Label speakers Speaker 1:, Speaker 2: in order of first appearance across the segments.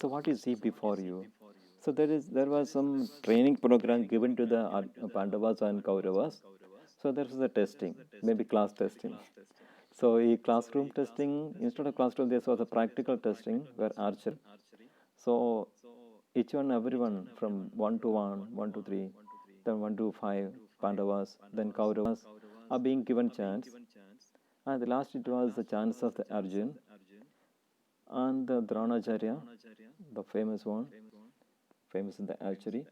Speaker 1: So what you see before you. So there was some training program given to the Pandavas and Kauravas. So there was a testing, maybe class testing. So a classroom testing, instead of classroom, this was a practical testing where archery. So each one, everyone from 1 to 1, 1 to 3, then 1 to 5, Pandavas, then Kauravas are being given chance. And the last it was the chance of the Arjun and the Dronacharya, the famous one, famous in the archery.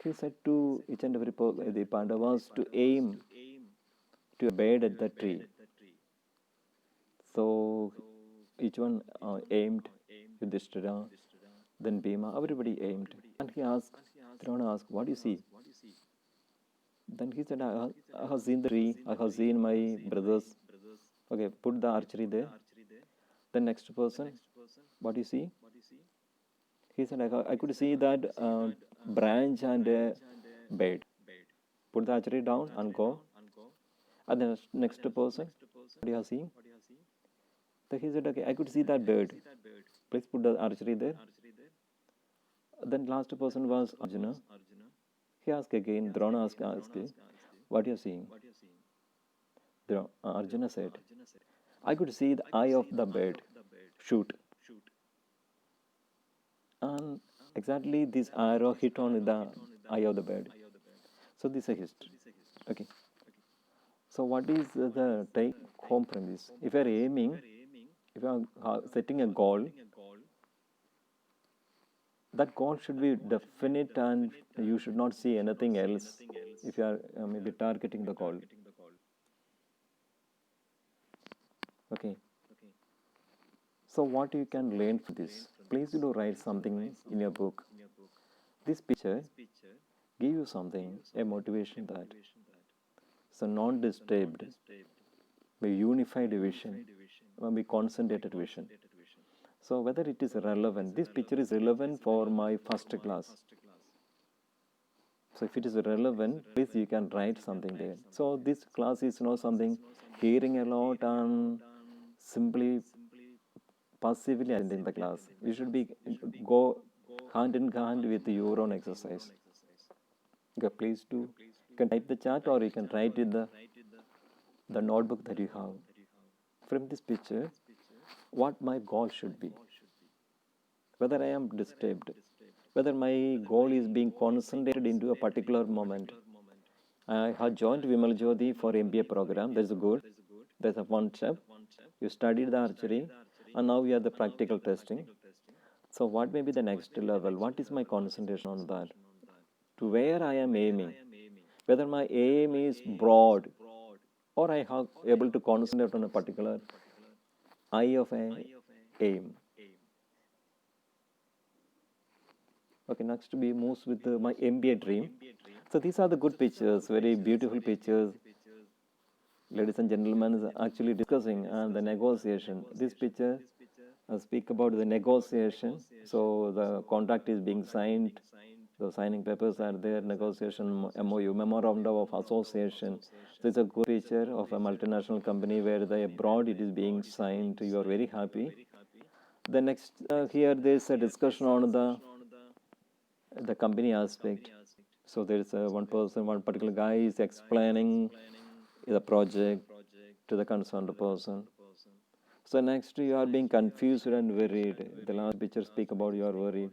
Speaker 1: He said to each and every the Pandavas to aim to a bird at the tree. So each one aimed with Yudhishthira, then Bhima, everybody aimed. And he asked, Drona asked, what do you see? Then he said, I have seen the tree, I have seen my brothers. Okay, put the archery there. The next person, what do you see? He said, I could see that branch and a bed. Put the archery down and go. And the next person, what you are seeing? So he said, okay, I could see that bird. Please put the archery there. Then last person was Arjuna. He asked again, Drona asked, what you are seeing? Arjuna said, I could see the eye of the bird shoot. And exactly this arrow hit on the eye of the bird. So this is a history. Okay. So what is the take home from this? If you are aiming, if you are setting a goal, that goal should be definite and you should not see anything else if you are maybe targeting the goal. Okay. So what you can learn from this? Please do write something in your book. This picture give you something, a motivation that so non-disturbed, by unified vision, by concentrated vision. So whether it is relevant, this picture is relevant for my first class. So if it is relevant, please you can write something there. So this class is not something hearing a lot and simply passively attending the class. You should be go hand in hand with your own exercise. Okay, please do. You can type the chat or you can write in the notebook that you have. From this picture, what my goal should be. Whether I am disturbed, whether my goal is being concentrated into a particular moment. I have joined Vimal Jyoti for MBA program. That's good. That's a one step. You studied the archery, and now you have the practical testing. So, what may be the next level? What is my concentration on that? To where I am aiming? Whether my aim is broad, or I have able to concentrate on a particular eye of a aim. Okay, next we moves with my MBA dream. So these are the good pictures, very beautiful pictures. Ladies and gentlemen, is actually discussing and the negotiation. This picture speak about the negotiation. So the contract is being signed. The signing papers are there. Negotiation MOU, memorandum of association. So it's a good picture of a multinational company where the abroad it is being signed. You are very happy. The next here there is a discussion on the company aspect. So there is one person, one particular guy is explaining the project to the concerned person. So next you are being confused and worried. The last picture speak about you are worried.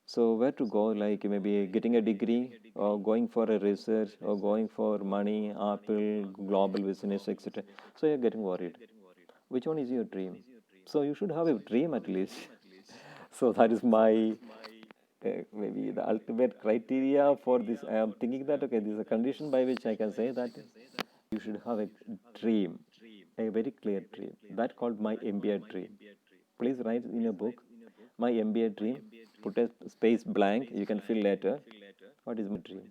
Speaker 1: So where to go? Like maybe getting a degree or going for a research or going for money, Apple, global business, etc. So you're getting worried. Which one is your dream? So you should have a dream at least. So that is my maybe the ultimate criteria for this. I am thinking that okay, this is a condition by which I can say that you should have a dream, a very clear dream. That called my MBA dream. Please write in your book, my MBA dream. Put a space blank. You can fill later. What is my dream?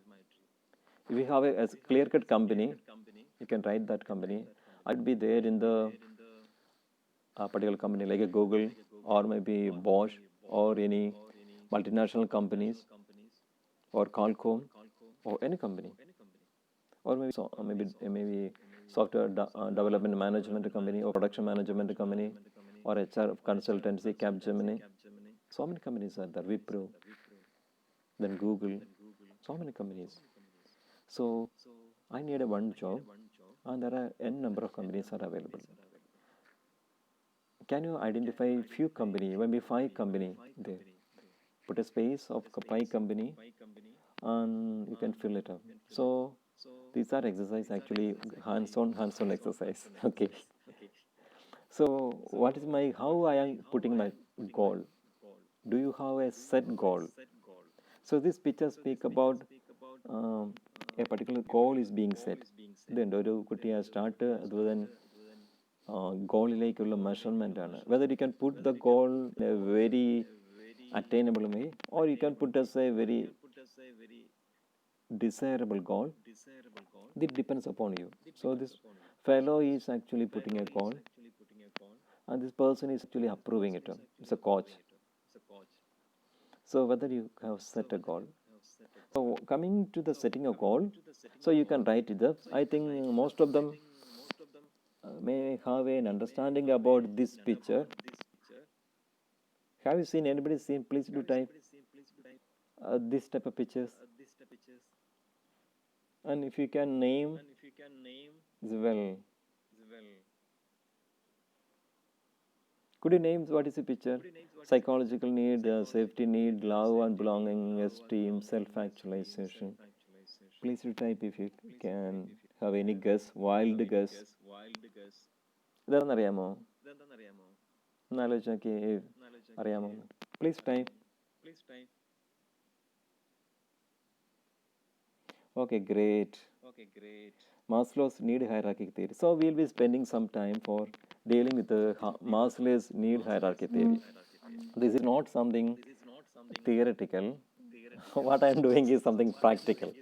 Speaker 1: If you have a clear-cut company, you can write that company. I'd be there in the particular company like a Google or maybe Bosch or any multinational companies or Qualcomm or any company. or maybe software development management company or production management company or HR consultancy, Capgemini. So many companies are there. Wipro, then Google, so many companies. So I need a one job, and there are n number of companies are available. Can you identify few company, maybe 5 company there? Put a space of 5 company, and you can fill it up. So these are exercise, actually hands-on exercise. Okay. So what is my, how I am putting my goal? Do you have a set goal? So this picture speak about a particular goal is being set. Then ഒരു കുട്ടിയെ start അതുപോലെ തന്നെ ഗോളിലേക്കുള്ള measurement ആണ്. Whether you can put the goal in A very attainable way, or you can put as a very desirable goal. It depends upon you. So this fellow is actually putting a goal, and this person is actually approving it. It's a coach. So whether you have set a goal. So coming to the setting a goal, so you can write it up. I think most of them may have an understanding about this picture. Have you seen, anybody seen? Please do type this type of pictures. And if you can name as well. Could you name what is the picture? Psychological need, safety need, love and belonging, esteem, self-actualization. Please do type if you can have any guess, wild guess. ഇതെന്നറിയാമോ? ഒന്നാലോചിച്ച് നോക്കി അറിയാമോ? Please type. Okay, great. Maslow's need hierarchy theory. So we'll be spending some time for dealing with the Maslow's need hierarchy theory. This is not something theoretical. What I am doing is something practical.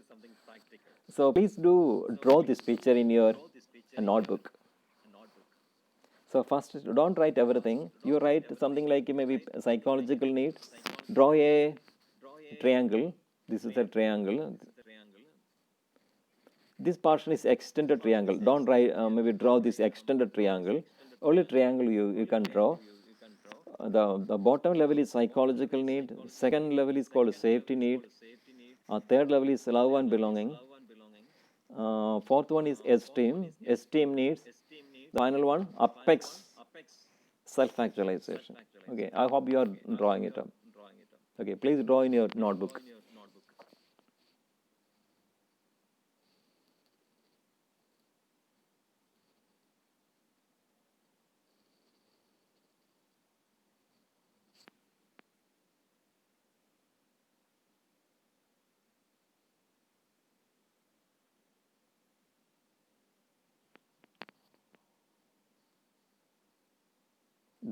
Speaker 1: So please do draw this picture in your notebook. So first, don't write everything. You write something like maybe psychological need. Draw a triangle. This is a triangle. This portion is extended triangle. Don't write, maybe draw this extended triangle. Only triangle you can draw. The bottom level is psychological need. Second level is called safety need. Third level is love and belonging. Fourth one is esteem. Esteem needs. The final one, apex, self-actualization. Okay, I hope you are drawing it up. Okay, please draw in your notebook.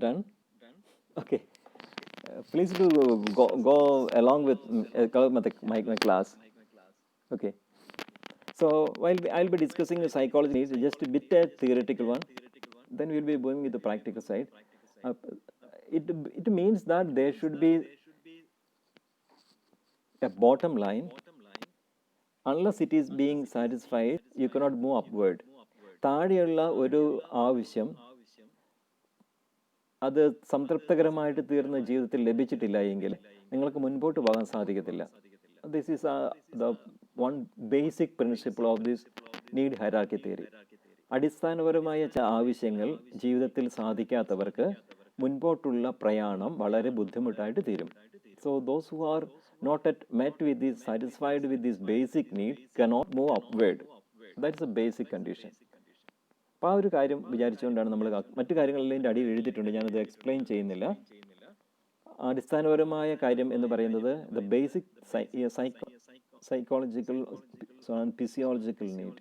Speaker 1: Done? Okay. Please do go along with my class. Okay. So while I'll be discussing the psychology needs, just a bit a theoretical one. Then we'll be going with the practical side. It means that there should be a bottom line. Unless it is being satisfied, you cannot move upward. താഴെയുള്ള ഒരു ആവശ്യം അത് സംതൃപ്തകരമായിട്ട് തീർന്ന ജീവിതത്തിൽ ലഭിച്ചിട്ടില്ല എങ്കിൽ നിങ്ങൾക്ക് മുൻപോട്ട് പോകാൻ സാധിക്കത്തില്ല. This is the one basic principle of this need hierarchy theory. അടിസ്ഥാനപരമായ ആവശ്യങ്ങൾ ജീവിതത്തിൽ സാധിക്കാത്തവർക്ക് മുൻപോട്ടുള്ള പ്രയാണം വളരെ ബുദ്ധിമുട്ടായിട്ട് തീരും. So those who are not at met with this, satisfied with this basic need, cannot move upward. That's a basic condition. അപ്പോൾ ആ ഒരു കാര്യം വിചാരിച്ചുകൊണ്ടാണ് നമ്മൾ മറ്റു കാര്യങ്ങളെല്ലാം ഇതിൻ്റെ അടിയിൽ എഴുതിയിട്ടുണ്ട്, ഞാനത് എക്സ്പ്ലെയിൻ ചെയ്യുന്നില്ല. അടിസ്ഥാനപരമായ കാര്യം എന്ന് പറയുന്നത് the basic psychological and physiological need.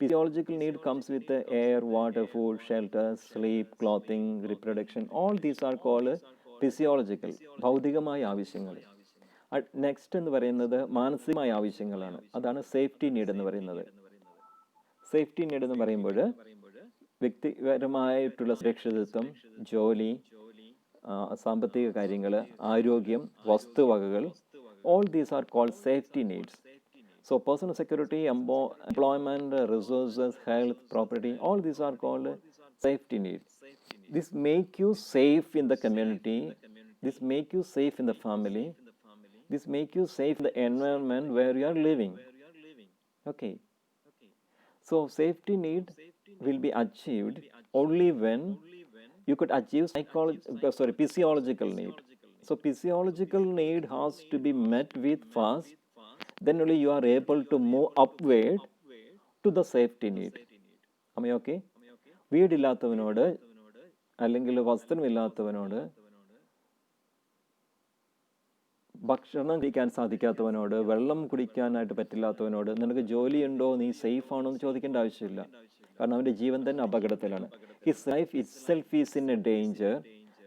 Speaker 1: Physiological need comes with air, water, food, shelter, sleep, clothing, reproduction. All these are called physiological, ഭൗതികമായ ആവശ്യങ്ങൾ. നെക്സ്റ്റ് എന്ന് പറയുന്നത് മാനസികമായ ആവശ്യങ്ങളാണ്. അതാണ് സേഫ്റ്റി നീഡ് എന്ന് പറയുന്നത്. സേഫ്റ്റി നീഡ് എന്ന് പറയുമ്പോൾ വ്യക്തിപരമായിട്ടുള്ള സുരക്ഷിതത്വം, ജോലി, സാമ്പത്തിക കാര്യങ്ങൾ, ആരോഗ്യം, വസ്തുവകകൾ, all these are called safety needs. So personal security, employment, resources, health, property, all these are called safety needs. This make you safe in the community. This make you safe in the family. This make you safe in the environment where you are living. Okay. So safety need will be achieved only when you could achieve physiological need. So physiological need has to be met with first, then only you are able to move upward to the safety need. Am I okay? വീടില്ലാത്തവനോട് അല്ലെങ്കിൽ വസ്ത്രമില്ലാത്തവനോട് ഭക്ഷണം കഴിക്കാൻ സാധിക്കാത്തവനോട് വെള്ളം കുടിക്കാനായിട്ട് പറ്റില്ലാത്തവനോട് നിനക്ക് ജോലിയുണ്ടോ, നീ safe ആണോ എന്ന് ചോദിക്കേണ്ട ആവശ്യമില്ല. കാരണം അവൻ്റെ ജീവൻ തന്നെ അപകടത്തിലാണ്. His life itself is in A danger.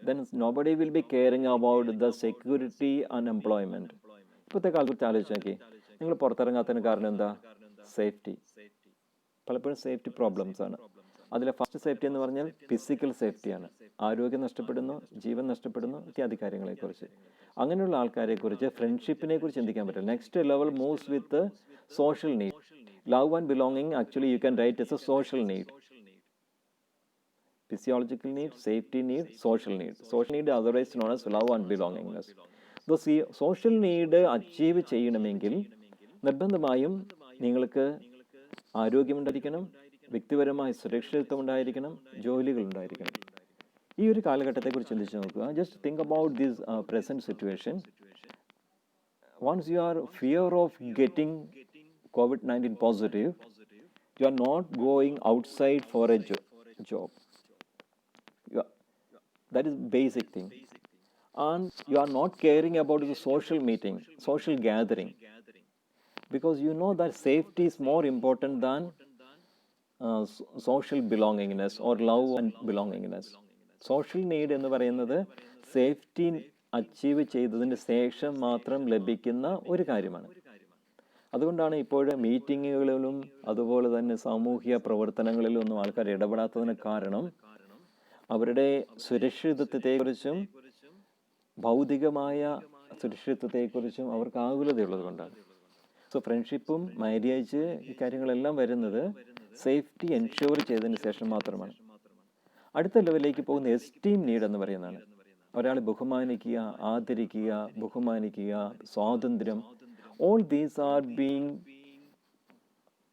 Speaker 1: then nobody will be caring about the security and employment. ഇപ്പോഴത്തെ കാലത്ത് ആലോചിച്ച് നോക്കി, നിങ്ങൾ പുറത്തിറങ്ങാത്തതിന് കാരണം എന്താ? സേഫ്റ്റി. പലപ്പോഴും സേഫ്റ്റി പ്രോബ്ലംസ് ആണ്. അതിലെ ഫസ്റ്റ് സേഫ്റ്റി എന്ന് പറഞ്ഞാൽ ഫിസിക്കൽ സേഫ്റ്റിയാണ്. ആരോഗ്യം നഷ്ടപ്പെടുന്നു, ജീവൻ നഷ്ടപ്പെടുന്നു, ഇത്യാദി കാര്യങ്ങളെക്കുറിച്ച്. അങ്ങനെയുള്ള ആൾക്കാരെക്കുറിച്ച്, ഫ്രണ്ട്ഷിപ്പിനെ കുറിച്ച് ചിന്തിക്കാൻ പറ്റില്ല. Next level moves with social need. Love and belonging actually you can write S A social need. Physiological need, safety need, social need. Social need otherwise known as love and belongingness. ഈ social need achieve ചെയ്യണമെങ്കിൽ നിർബന്ധമായും നിങ്ങൾക്ക് ആരോഗ്യമുണ്ടായിരിക്കണം, വ്യക്തിപരമായ സുരക്ഷിതത്വം ഉണ്ടായിരിക്കണം, ജോലികൾ ഉണ്ടായിരിക്കണം. ഈ ഒരു കാലഘട്ടത്തെക്കുറിച്ച് ചിന്തിച്ച് നോക്കുക. Just think about this present situation. Once you are fear of getting COVID-19 positive, you are not going outside for a job. That is basic thing. And you are not caring about the social meeting, social gathering, because you know that safety is more important than social belongingness or love and belongingness. Social need എന്ന് പറയുന്നത് safety achieve ചെയ്തതിന് ശേഷം മാത്രം ലഭിക്കുന്ന ഒരു കാര്യമാണ്. അതുകൊണ്ടാണ് ഇപ്പോഴും മീറ്റിങ്ങുകളിലും അതുപോലെ തന്നെ സാമൂഹിക പ്രവർത്തനങ്ങളിലും ഒന്നും ആൾക്കാർ ഇടപെടാത്തതിന് കാരണം അവരുടെ സുരക്ഷിതത്വത്തെക്കുറിച്ചും ഭൗതികമായ സുരക്ഷിതത്വത്തെക്കുറിച്ചും അവർക്ക് ആകുലതയുള്ളത് കൊണ്ടാണ്. സോ ഫ്രണ്ട്ഷിപ്പും മാര്യേജ് ഈ കാര്യങ്ങളെല്ലാം വരുന്നത് സേഫ്റ്റി എൻഷുർ ചെയ്തതിന് ശേഷം മാത്രമാണ്. അടുത്ത ലെവലിലേക്ക് പോകുന്ന എസ്റ്റീം നീഡ് എന്ന് പറയുന്നതാണ്. ഒരാളെ ബഹുമാനിക്കുക, ആദരിക്കുക, ബഹുമാനിക്കുക, സ്വാതന്ത്ര്യം. All these are being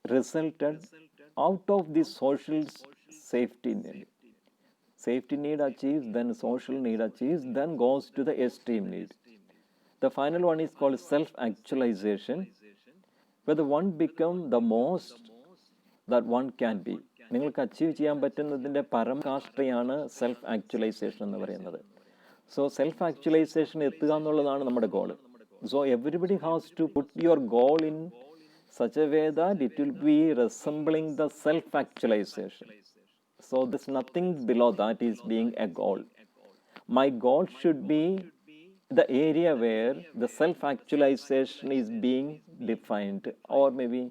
Speaker 1: resulted out of the social safety need. Safety need achieves, then social need achieves, then goes to the esteem need. The final one is called self-actualization, where one become the most that one can be. നിങ്ങൾക്ക് achieve ചെയ്യാൻ പറ്റുന്നതിൻ്റെ പരമകാഷ്ഠയാണ് self actualization എന്ന് പറയുന്നത്. So self actualization എത്തുക എന്നുള്ളതാണ് നമ്മുടെ goal. So everybody has to put your goal in such a way that it will be resembling the self-actualization. So there's nothing below that is being a goal. My goal should be the area where the self-actualization is being defined or maybe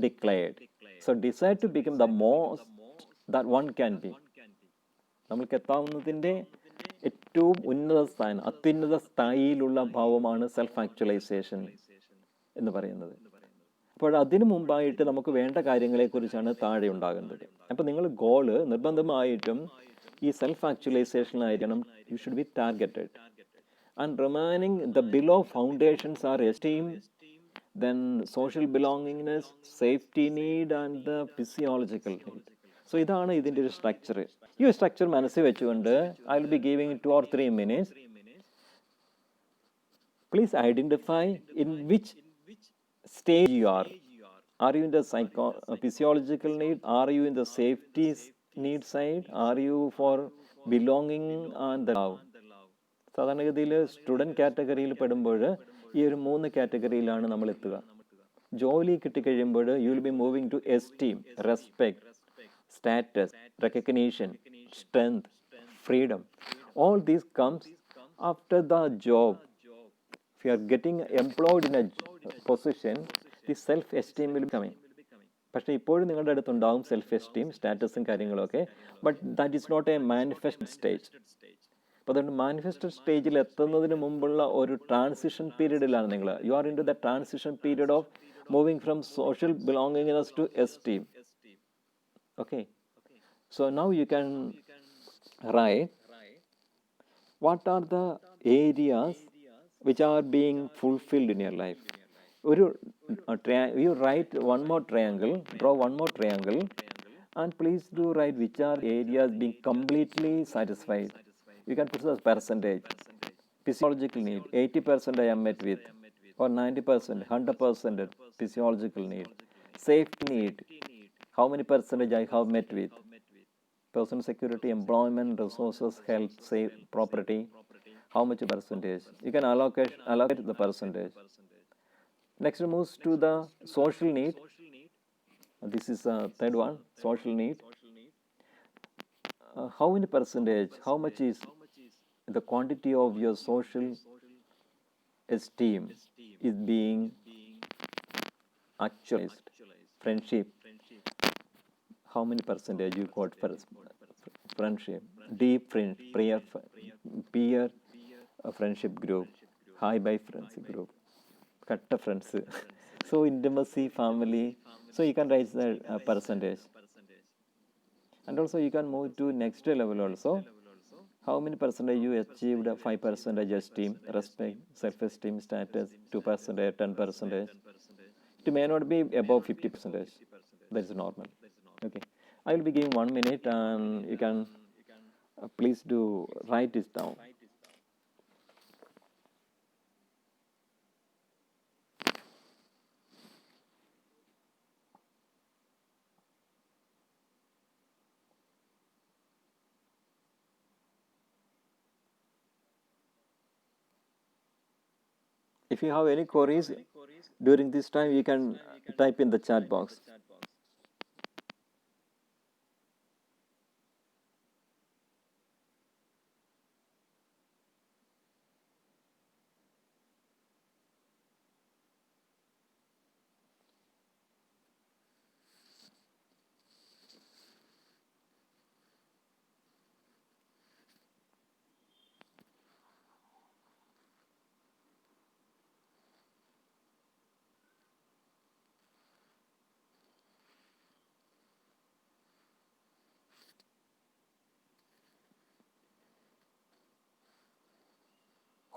Speaker 1: declared. So decide to become the most that one can be. നമ്മൾക്ക് എത്താവുന്നതിൻ്റെ ഏറ്റവും ഉന്നത സ്ഥാനം, അത്യുന്നത സ്ഥായിയിലുള്ള ഭാവമാണ് self actualization എന്ന് പറയുന്നത്. അപ്പോൾ അതിനു മുമ്പായിട്ട് നമുക്ക് വേണ്ട കാര്യങ്ങളെക്കുറിച്ചാണ് താഴെ ഉണ്ടാകേണ്ടത്. അപ്പോൾ നിങ്ങൾ ഗോള് നിർബന്ധമായിട്ടും ഈ സെൽഫ് ആക്ച്വലൈസേഷനായിരിക്കണം. You should be targeted and remaining the below foundations are esteem, then social belongingness, safety need and the physiological need. So ഇതാണ് ഇതിൻ്റെ ഒരു സ്ട്രക്ചർ. ഈ ഒരു സ്ട്രക്ചർ മനസ്സിൽ വെച്ചുകൊണ്ട് I will be giving 2 or 3 minutes. Please identify in which stage you are. Are you in the physiological need? Are you in the safety need side? Are you for belonging and the love? സാധാരണഗതിയിൽ student കാറ്റഗറിയിൽ പെടുമ്പോൾ ഈ ഒരു 3 കാറ്റഗറിയിലാണ് നമ്മൾ എത്തുക. ജോലി കിട്ടിക്കഴിയുമ്പോൾ you will be moving to esteem, respect, status, recognition, strength, freedom. All these comes after the job. If you are getting employed in a position, the self-esteem will be coming. പക്ഷേ ഇപ്പോഴും നിങ്ങളുടെ അടുത്തുണ്ടാവും സെൽഫ് എസ്റ്റീം, സ്റ്റാറ്റസും കാര്യങ്ങളൊക്കെ. But that is not a manifested stage. അപ്പോൾ അതുകൊണ്ട് manifested സ്റ്റേജിൽ എത്തുന്നതിന് മുമ്പുള്ള ഒരു ട്രാൻസിഷൻ പീരീഡിലാണ് നിങ്ങൾ. You are into the transition period of moving from social belongingness to esteem. Okay, so now you can write what are the areas which are being fulfilled in your life. ഒരു you write one more triangle, draw one more triangle, and please do write which are areas being completely satisfied. You can put as percentage. Physiological need, 80% I am met with, or 90%, 100% physiological need. Safety need, how many percentage I have met with. Personal security, employment, resources, health, safe, property, how much percentage. You can allocate the percentage. Next moves to the social need. This is the third one, social need. How many percentage, how much is the quantity of your social esteem is being actualized? Friendship, how many percentage you got for friendship? Deep friend, peer friendship group, high by friendship group, katta friends. So intimacy, family. So you can write the percentage. And also you can move to next level also. How many percentage you achieved? 5% esteem, respect, self-esteem, status, 2%, 10%. It may not be above 50%. That is normal. Okay. I will be giving 1 minute and you can please do write this down. If you have any queries during this time, you can type in the chat box.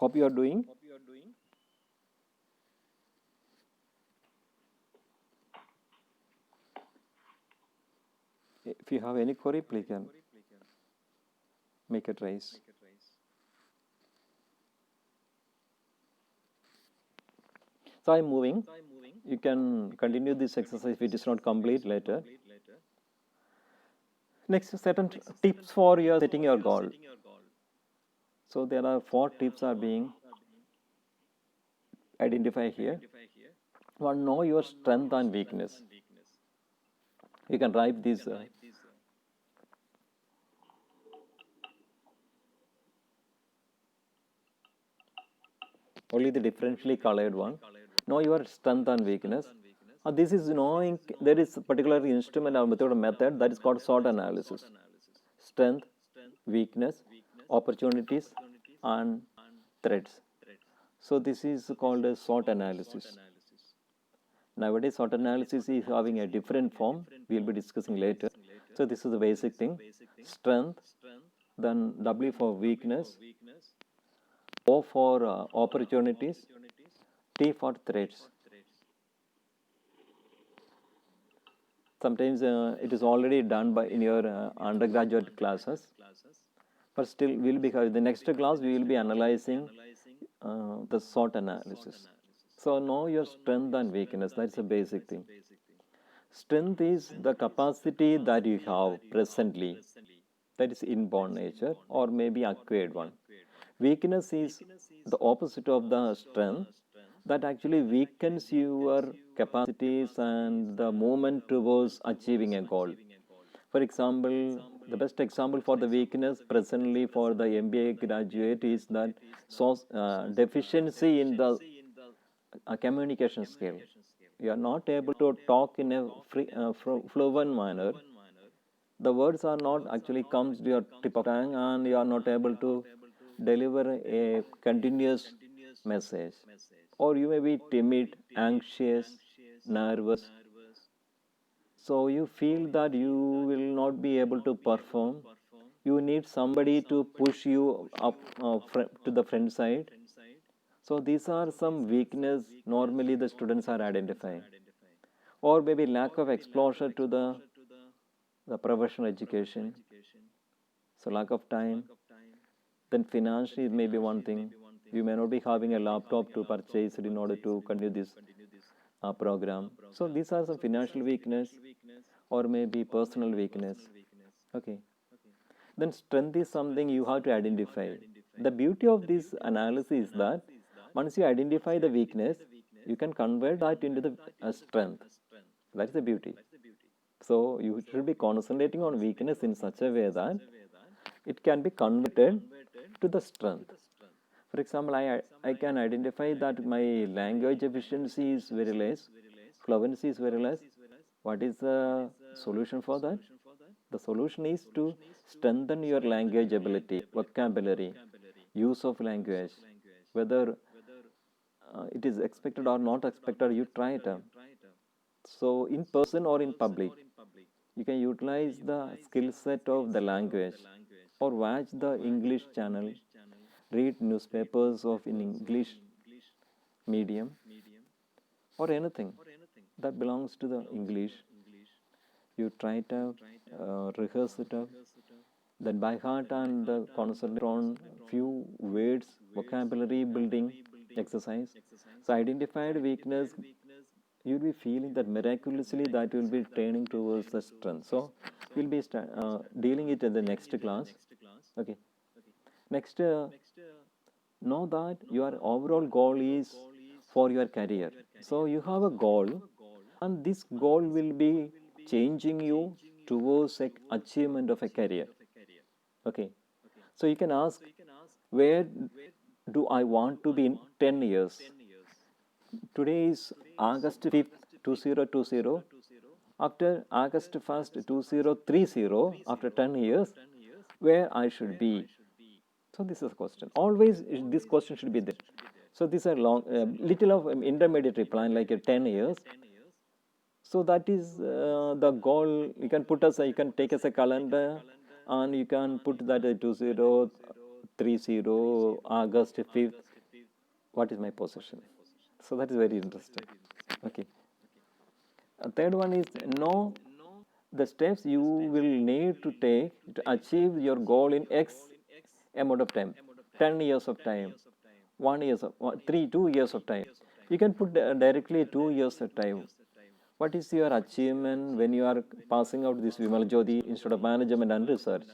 Speaker 1: Hope you are doing. If you have any query, please can make it raise. So I'm moving. You can continue this exercise if it is not complete later. Next, certain tips for your setting your goal. So there are 4 tips are being identified here. One, know your strength and weakness. You can write this. Only the differentially colored one. Know your strength and weakness. This is knowing there is a particular instrument or method that is called SWOT analysis. Strength, weakness, opportunities, and threats. So this is called a SWOT analysis. Nowadays, SWOT analysis is having a different form. We'll be discussing later. So this is the basic thing. Strength, then W for weakness, O for opportunities, T for threats. Sometimes it is already done by in your undergraduate classes, but still we'll be the next class we will be analyzing the SWOT analysis. So know your strength and weakness. That's the basic thing. Strength is the capacity that you have presently, that is inborn nature or maybe acquired one. Weakness is the opposite of the strength, that actually weakens your capacities and the movement towards achieving a goal. For example, the best example for the weakness presently for the MBA graduate is that deficiency in the communication skill. You are not able to talk in a fluent manner. The words are not actually comes to your tip of tongue and you are not able to deliver a continuous message. Or you may be timid, anxious, nervous, so you feel that you will not be able to perform. You need somebody to push you up to the front side. So these are some weakness normally the students are identifying, or maybe lack of exposure to the professional education. So lack of time. Then financially may be one thing. You may not be having a laptop to purchase it in order to continue this program. So these are some financial weakness or maybe personal weakness. Okay. Then strength is something you have to identify. The beauty of this analysis is that once you identify the weakness, you can convert that into the strength. That's the beauty. So you should be concentrating on weakness in such a way that it can be converted to the strength. For example, I can identify that my language efficiency is very less, fluency is very less. What is the solution for that? The solution is to strengthen your language ability, vocabulary, use of language. Whether it is expected or not expected, you try it. So, in person or in public, you can utilize the skill set of the language or watch the English channel, read newspapers of in English medium or anything that belongs to the English. You try it out, rehearse it out, then by heart and concentrate on few words, vocabulary building exercise. So identified weakness, you'll be feeling that miraculously that will be training towards the strength. So we'll be dealing it in the next class. Okay. Next, know that your overall goal is for your career. So you have a goal, and this goal will be changing you towards a achievement of a career. Okay. So you can ask, where do I want to be in 10 years? Today is August 5th, 2020. After August 1st, 2030, after 10 years, where I should be. So this is a question. Always this question should be there. So these are long, little of intermediate plan like 10 years. So that is the goal. You can put as you can take as a calendar, and you can put that 2030 August 5th. What is my position? So that is very interesting. Okay. Third one is know the steps you will need to take to achieve your goal in X amount of time, 10 years of time, 1 year of 2 years of time. You can put directly 2 years of time. What is your achievement when you are passing out this Vimal Jyoti instead of management and research?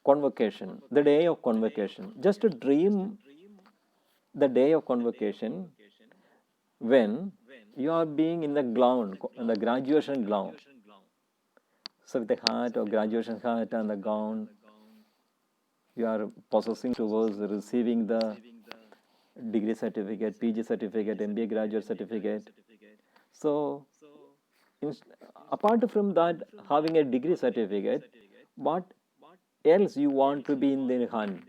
Speaker 1: Convocation, the day of convocation. Just to dream the day of convocation when you are being in the ground, in the graduation ground. So with the hat or graduation hat and the gown, you are possessing towards receiving the degree certificate, PG certificate, MBA graduate certificate. So, in, apart from that, having a degree certificate, what else you want to be in their hand?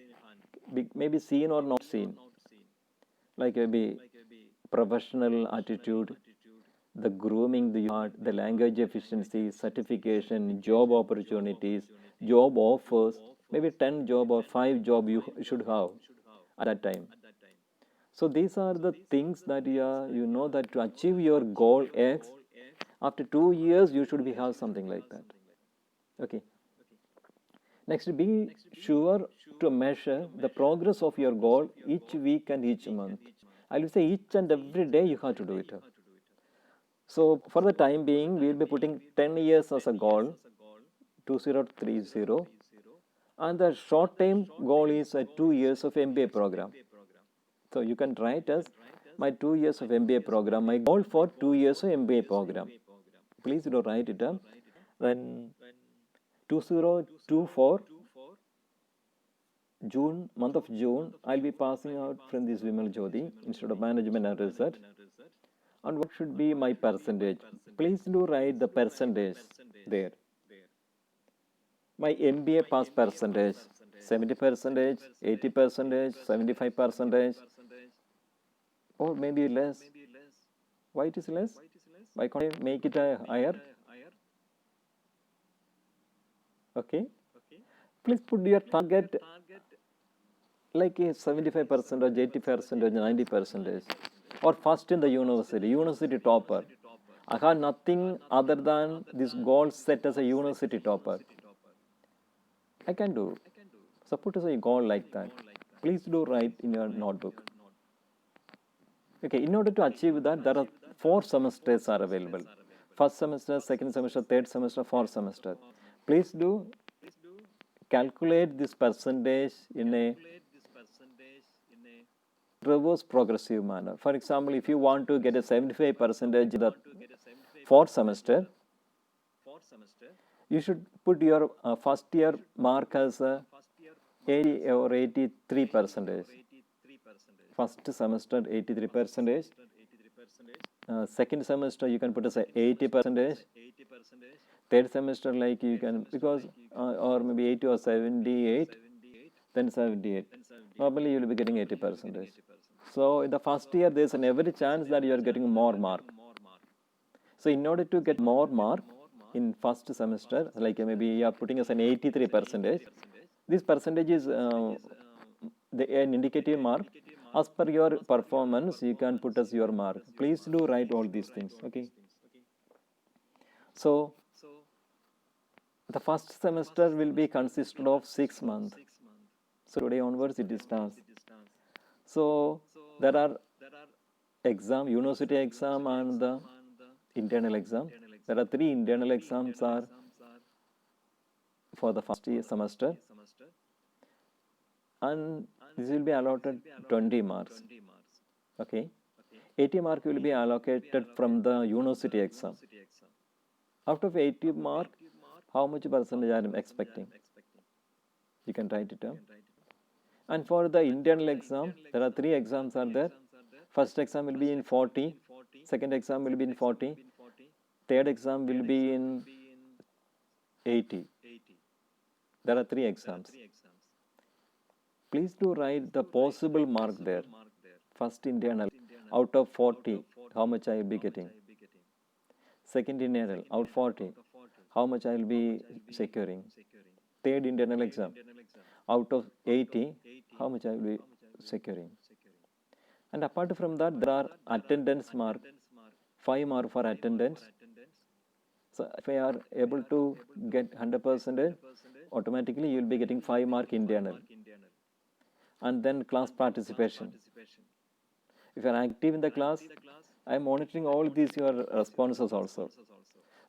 Speaker 1: Maybe seen or not seen, like maybe professional attitude, the grooming the art, the language efficiency, certification, job opportunities, job offers, maybe 10 job or 5 job you should have at that time. So these are the things that you know that to achieve your goal X, after 2 years you should be have something like that. Okay. Next, be sure to measure the progress of your goal each week and each month. I will say each and every day you have to do it. So for the time being, we will be putting 10 years as a goal, 2030, and the short-term goal is 2 years of MBA program. So you can write as my 2 years of MBA program, my goal for 2 years of MBA program. Please do write it up. Then 2024, June, month of June, I'll be passing out from this Vimal Jyoti instead of management and research. And what should be my percentage? Please do write the percentage there. My MBA pass percentage, 70%, 80%, 75%, or maybe less. Why it is less? Why can't I make it higher? Okay. Please put your target like a 75% or 80% or 90%, or first in the university topper. I have nothing other than this goal set as a university topper. I can do. So put as a goal like that. Please do write in your notebook. Okay, in order to achieve that, there are 4 semesters are available. First semester, second semester, third semester, fourth semester. Please do calculate this percentage in a reverse progressive manner. For example, if you want to get a 75% in the fourth semester, you should put your first year mark as 80 or 83 percentage. First semester 83 percentage. Second semester you can put as 80 percentage. Third semester like you can, because or maybe 80 or 78, then 78. Normally you will be getting 80 percentage. So in the first year there is an every chance that you are getting more mark. So in order to get more mark in first semester, like maybe you are putting as an 83 percentage, this percentage is an indicative mark. As per your performance, you can put as your mark. Please do write all these things. Okay. So the first semester will be consisted of 6 months. So today onwards it starts. So there are exam, university exam and the internal exam. There are 3 internal exams are for the first year semester, and this will be allotted 20 marks. Okay, 80 mark will be allocated from the university exam. Out of 80 mark, how much percentage I am expecting? You can write it down. And for the internal exam, there are 3 exams are there. First exam will be in 40, second exam will be in 40, third exam will be in 80. There are 3 exams. Please do write the possible mark there. First internal, out of 40, how much I will be getting? Second internal, out of 40, how much I will be securing? Third internal exam, out of 80, how much I will be securing? And apart from that, there are attendance mark, 5 mark for attendance. So if I are able to get 100%, automatically you will be getting 5 mark internal. And then class participation. If you are active in the class, I am monitoring all these your responses also.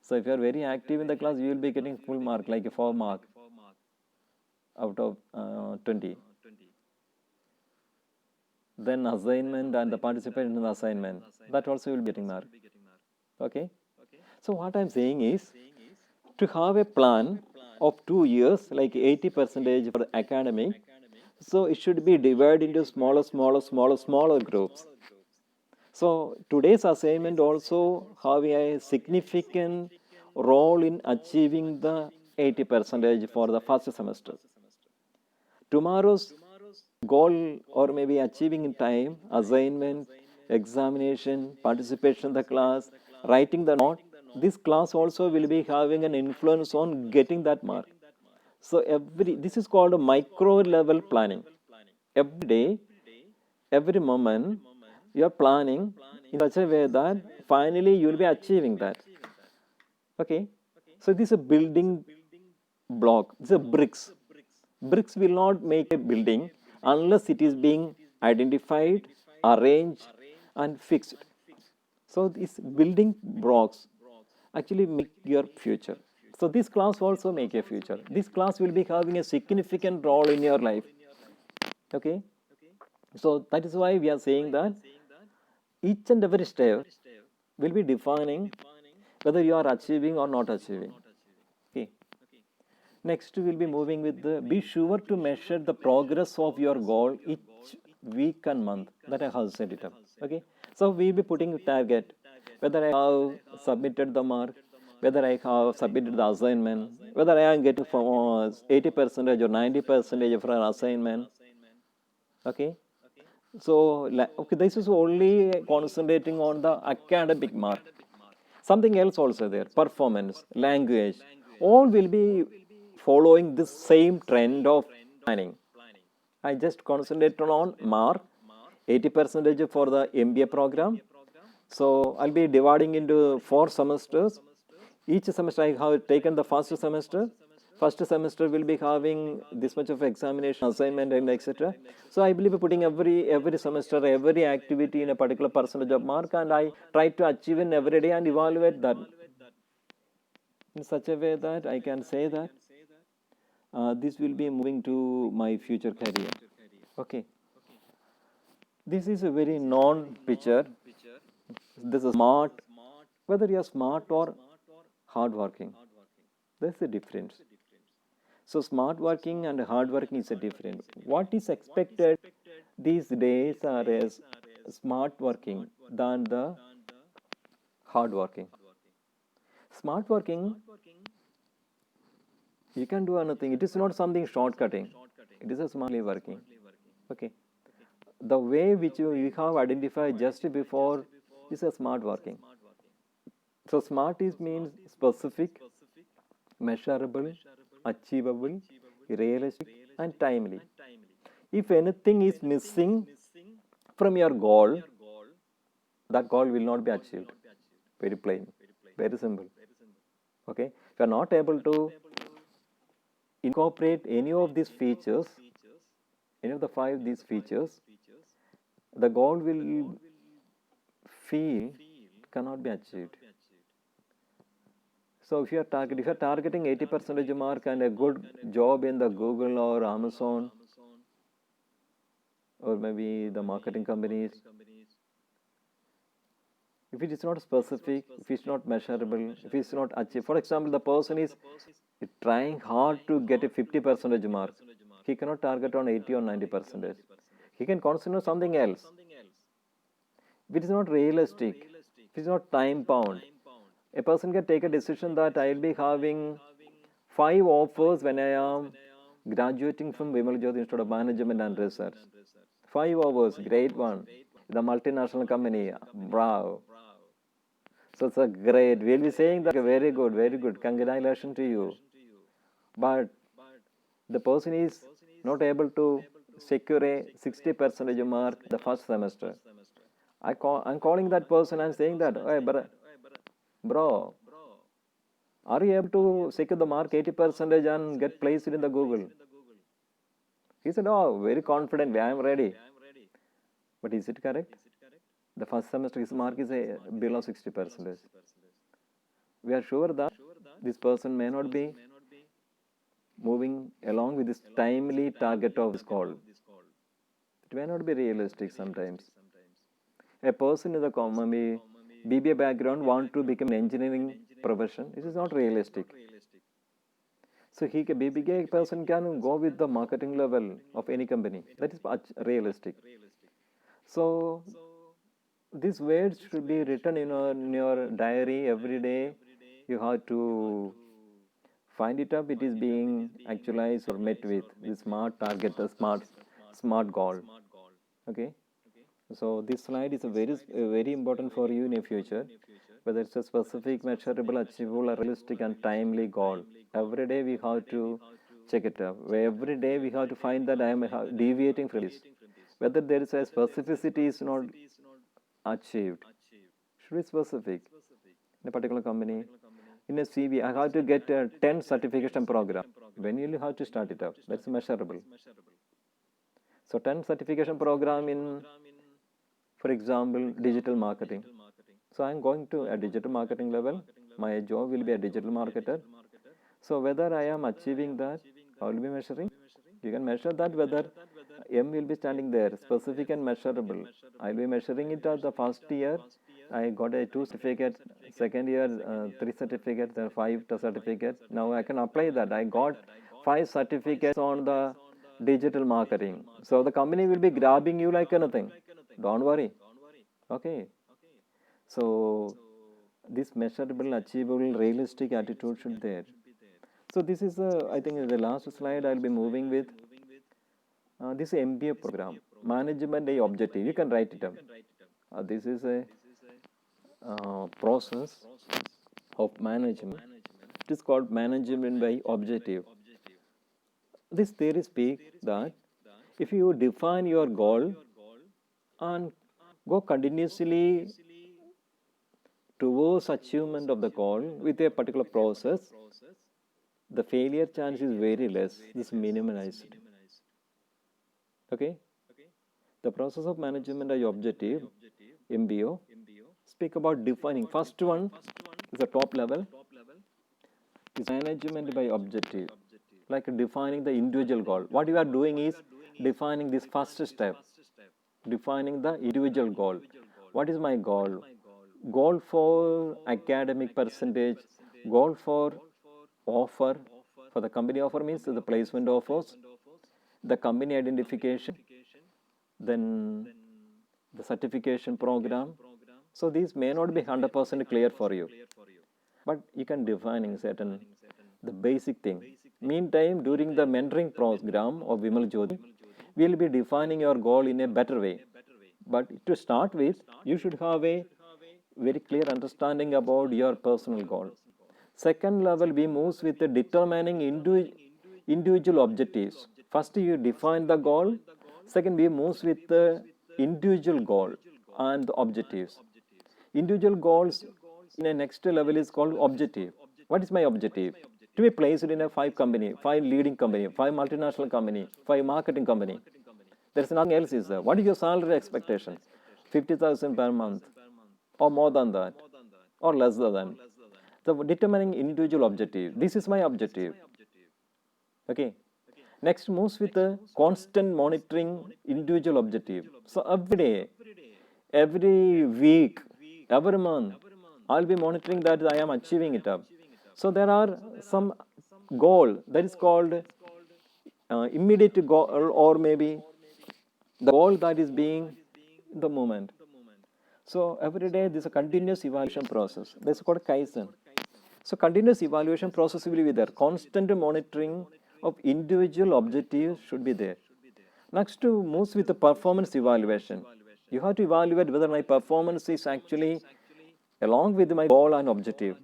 Speaker 1: So if you are very active in the class, you will be getting full mark, like a 4 mark out of 20. Then assignment and the participation in the assignment, that also you will be getting mark. Okay. So what I am saying is, to have a plan of 2 years, like 80% for academic, so it should be divided into smaller groups. So today's assignment also have a significant role in achieving the 80% for the first semester. Tomorrow's goal, or maybe achieving in time, assignment, examination, participation in the class, writing the note, this class also will be having an influence on getting that mark. So this is called a micro level planning. Every day, every moment, you are planning in such a way that finally you will be achieving that. Okay, so this is a building block. This is a bricks. Bricks will not make a building unless it is being identified, arranged, and fixed. So these building blocks actually make your future. So this class also make a future. This class will be having a significant role in your life. Okay, so that is why we are saying that each and every step will be defining whether you are achieving or not achieving. Okay. Next we will be moving with the, be sure to measure the progress of your goal each week and month. That I have set it up. Okay. So we will be putting a target, whether I have submitted the mark, whether I have submitted the assignment, whether I am getting from 80% or 90% for an assignment. Okay. So, okay, this is only concentrating on the academic mark. Something else also there, performance, language, all will be following this same trend of planning. I just concentrated on mark, 80 percentage for the MBA program. So I'll be dividing into 4 semesters. Each semester I have taken the first semester. First semester will be having this much of examination, assignment, and etc. So I will be putting every semester every activity in a particular percentage of mark, and I try to achieve in every day and evaluate that in such a way that I can say that this will be moving to my future career. Okay, this is a very known picture. This is smart, whether you are smart or hardworking. That's the difference. So smart working and hard working is a different. What is expected these days are as smart working than the hard working. Smart working, you can do anything. It is not something shortcutting. It is a smartly working. Okay. The way which you have identified just before is a smart working. So smart is means specific, measurable, achievable, realistic, and timely. If anything is missing from your goal, that goal will not be achieved. Very plain, very simple. Okay, if you are not able to incorporate any of these features, any of the five these features, the goal will feel cannot be achieved. So if you are targeting 80 percentage mark and a good job in the Google or Amazon or maybe the marketing companies, if it is not specific, if it's not measurable, if it's not achieved, for example, the person is trying hard to get a 50 percentage mark, he cannot target on 80 or 90 percentage. He can consider something else. If it is not realistic, if it is not time bound, a person can take a decision that I will be having 5 offers when I am graduating from Vimal Jyoti Institute of Management and Research. 5 offers, great one. The multinational company, bravo. So it's a great. We'll be saying that very good. Congratulations to you. But the person is not able to secure a 60 percentage mark the first semester. I'm calling that person and saying that, hey, bro, are you able to secure the mark 80 percentage and get placed in the Google? He said, oh, very confidently, I am ready. But is it correct? The first semester his mark is below 60 percentage. We are sure that this person may not be moving along with this timely target of this call. It may not be realistic sometimes. A person in the common BBA background want to become an engineering profession. This is not realistic. So BBA person can go with the marketing level of any company. That is realistic. So these words should be written in your diary every day. You have to find it up. It is being actualized or met with the smart target, the smart goal. Okay. So this slide is a very important for you in the future, whether it's a specific, measurable, achievable, or realistic and timely goal. Every day we have to check it up. Every day we have to find that I am deviating from this. Whether there is a specificity is not achieved, should be specific in a particular company. In a CV, I have to get a 10 certification program. When you have to start it up, that's measurable. So 10 certification program in, for example, digital marketing. So I'm going to a digital marketing level. My job will be a digital marketer. So whether I am achieving that, I will be measuring. You can measure that whether M will be standing there, specific and measurable. I will be measuring it at the first year. I got a 2 certificate, second year 3 certificates, then 5 certificates. Now I can apply that. I got 5 certificates on the digital marketing. So the company will be grabbing you like anything. Don't worry. Okay. So this measurable, achievable, realistic attitude should be there. So this is I think the last slide I'll be moving with. This is MBA program, management a objective. You can write it down. This is a process of management. It is called management by objective. This theory speaks that if you define your goal and go continuously towards achievement of the goal with a particular process, the failure chance is very less. This is minimized. Okay? The process of management by objective, MBO, speak about defining. First one is the top level, is management by objective, like defining the individual goal. What you are doing is defining this first step, defining the individual goal. What is my goal? Goal for academic percentage, goal for offer, for the company offer means the placement offers, the company identification, then the certification program. So these may not be 100% clear for you, but you can defining certain the basic thing. Meantime, during the mentoring program of Vimal Jyoti, we will be defining your goal in a better way. But to start with, you should have a very clear understanding about your personal goal. Second level, we moves with the determining individual objectives. First, you define the goal. Second, we moves with the individual goal and the objectives. Individual goals in a next level is called objective. What is my objective? To be placed in a 5 leading company, 5 multinational company, 5 marketing company. There's nothing else is there. What is your salary expectation? 50,000 per month, or more than that, or less than. So determining individual objective. This is my objective. Okay. Next moves with the constant monitoring individual objective. So every day, every week, every month, I'll be monitoring that I am achieving it up. So there are some goal that is called immediate goal, or maybe the goal that is being the moment. So every day this is a continuous evaluation process. That's called Kaizen. So continuous evaluation process will be there. Constant monitoring of individual objectives should be there. Next to moves with the performance evaluation. You have to evaluate whether my performance is actually along with my goal and objective.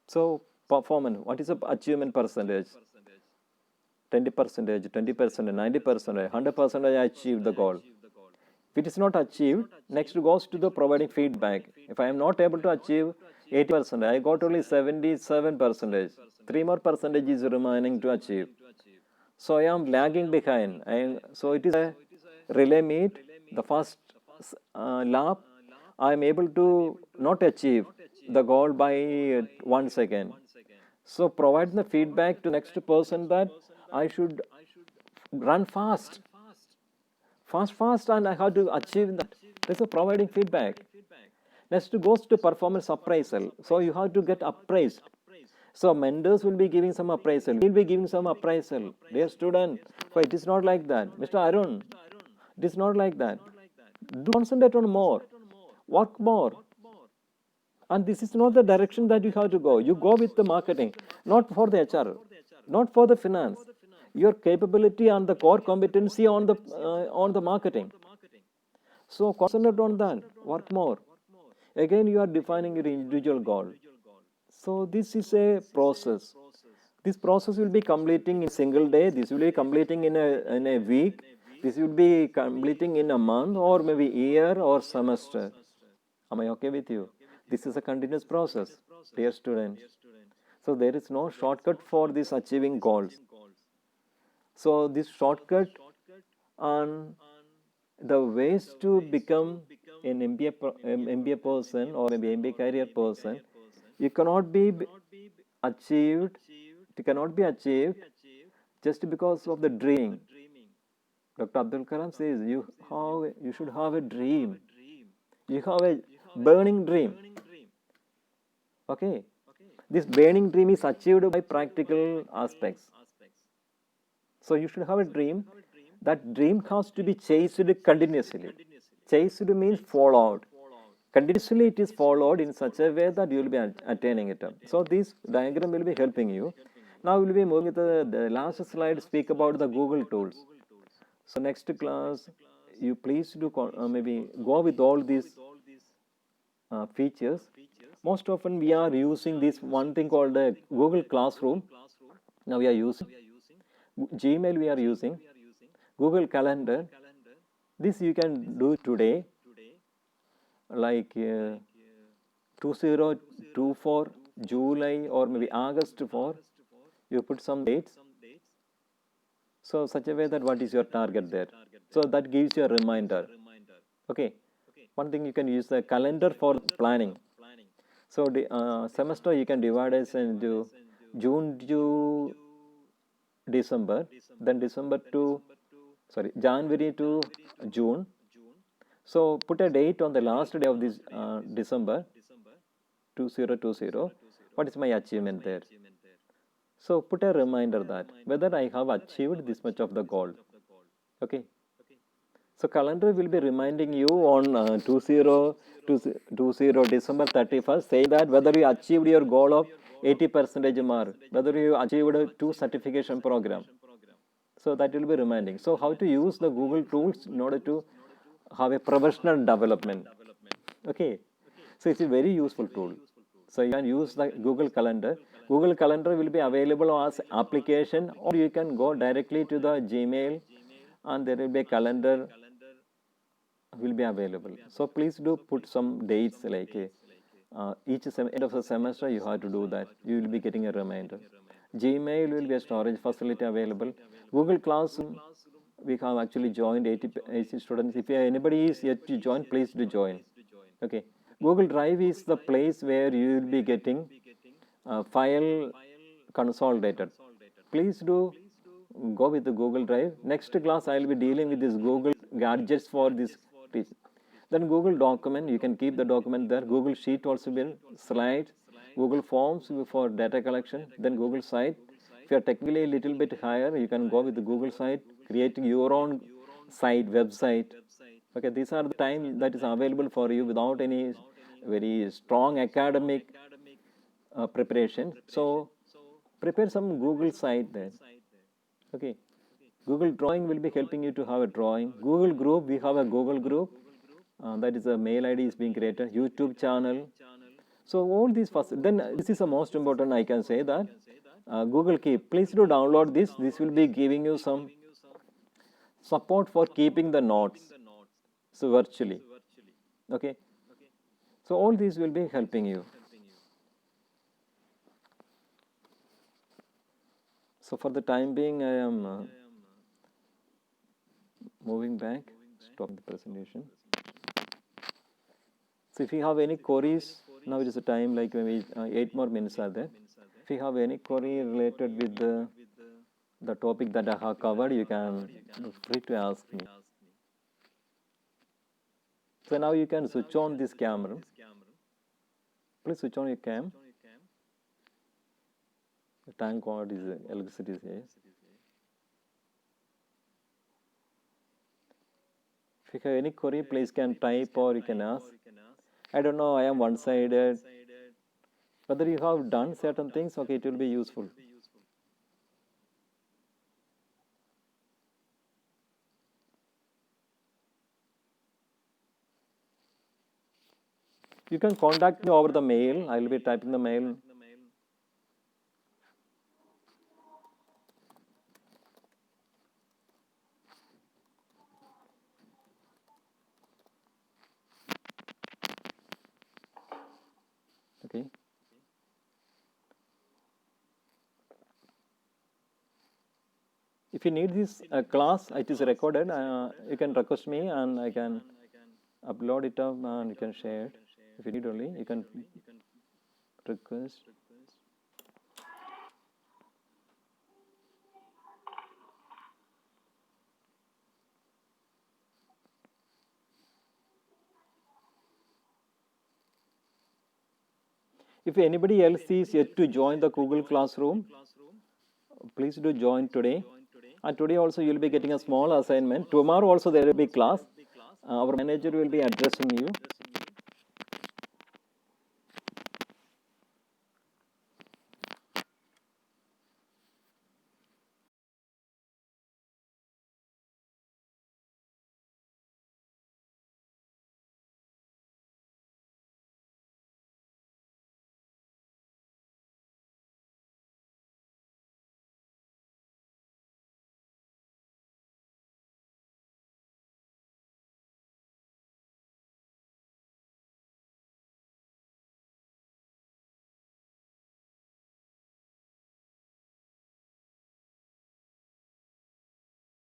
Speaker 1: So performance, what is the achievement percentage? 20%, 20%, 90%, 100% I achieved the goal. If it is not achieved, next goes to the providing feedback. If I am not able to achieve 80%, I got only 77%. 3 more percentage is remaining to achieve. So I am lagging behind. So it is a relay meet. The first lap, I am able to not achieve the goal by 1 second. So provide the feedback to next person that I should run fast, and I have to achieve that. This is providing feedback. Next goes to performance appraisal. So you have to get appraised. So mentors will be giving some appraisal. We'll be giving some appraisal. Dear student, but it is not like that. Mr. Arun, it is not like that. Do concentrate on more. Work more. And this is not the direction that you have to go. You go with the marketing, not for the HR, not for the finance. Your capability and the core competency on the marketing. So concentrate on that. Work more. Again, you are defining your individual goal. So this is a process. This process will be completing in a single day. This will be completing in a week. This will be completing in a month, or maybe year or semester. Am I okay with you? This is a continuous process, dear students. So there is no shortcut for this achieving goals. So this shortcut on the ways to become an MBA person or maybe MBA career person, it cannot be achieved. It cannot be achieved just because of the dreaming. Dr. Abdul Kalam says you should have a dream. You have a burning dream. Okay. This burning dream is achieved by practical aspects. So you should have a dream. That dream has to be chased continuously. Chased means followed. Continuously it is followed in such a way that you will be attaining it. So this diagram will be helping you. Now we will be moving to the last slide, speak about the Google tools. So next class, you please do maybe go with all these features. Most often we are using this one thing called the Google Classroom. Now we are using Gmail, we are using Google Calendar. This you can do today, like 2024 July or maybe August 4. You put some dates. So such a way that what is your target there. So that gives you a reminder. Okay. One thing you can use the calendar for planning. So the semester you can divide as into June to December, then December to January to June. So put a date on the last day of this December 2020. What is my achievement there? So put a reminder that whether I have achieved this much of the goal. Okay. So calendar will be reminding you on 2020 December 31st, saying that whether you achieved your goal of 80% mark, whether you achieved a 2 certification program. So that will be reminding. So how to use the Google tools in order to have a professional development. Okay. So it's a very useful tool. So you can use the Google Calendar. Google Calendar will be available as application, or you can go directly to the Gmail and there will be a calendar will be available. So please do put some dates like each end of the semester you have to do that. You will be getting a reminder. Gmail will be a storage facility available. Google Classroom, we have actually joined 80 students. If anybody is yet to join, please do join. Okay. Google Drive is the place where you will be getting file consolidated. Please do go with the Google Drive. Next class, I will be dealing with this Google gadgets for this teaching. Then Google document, you can keep the document there. Google Sheet also will, slides, Google Forms for data collection, then Google Site. If you are technically a little bit higher, you can go with the Google Site, creating your own site, website. Okay, these are the time that is available for you without any very strong academic preparation. So prepare some Google site there. Okay. Google Drawing will be helping you to have a drawing. Google Group, we have a Google Group. That is a mail ID is being created. YouTube channel. So all these first. Then this is the most important. I can say that Google Keep. Please do download this. This will be giving you some support for keeping the notes. So virtually. Okay. So all these will be helping you. So for the time being, I am moving back. Stop the presentation. So if you have any queries, now it is a time like maybe 8 more minutes are there. If you have any query related with the topic that I have covered, you can feel free to ask me. So now you can switch on this camera. Please switch on your cam. The tank cord is electricity is here. If you have any query, please can type or you can ask. I don't know, I am one-sided. Whether you have done certain things, okay, it will be useful. You can contact me over the mail. I will be typing the mail. Okay. If you need this class, it is recorded. You can request me and I can upload it up and you can share it. If you need only, you can request. If anybody else is yet to join the Google Classroom, please do join today. And today also you will be getting a small assignment. Tomorrow also there will be class. Our manager will be addressing you.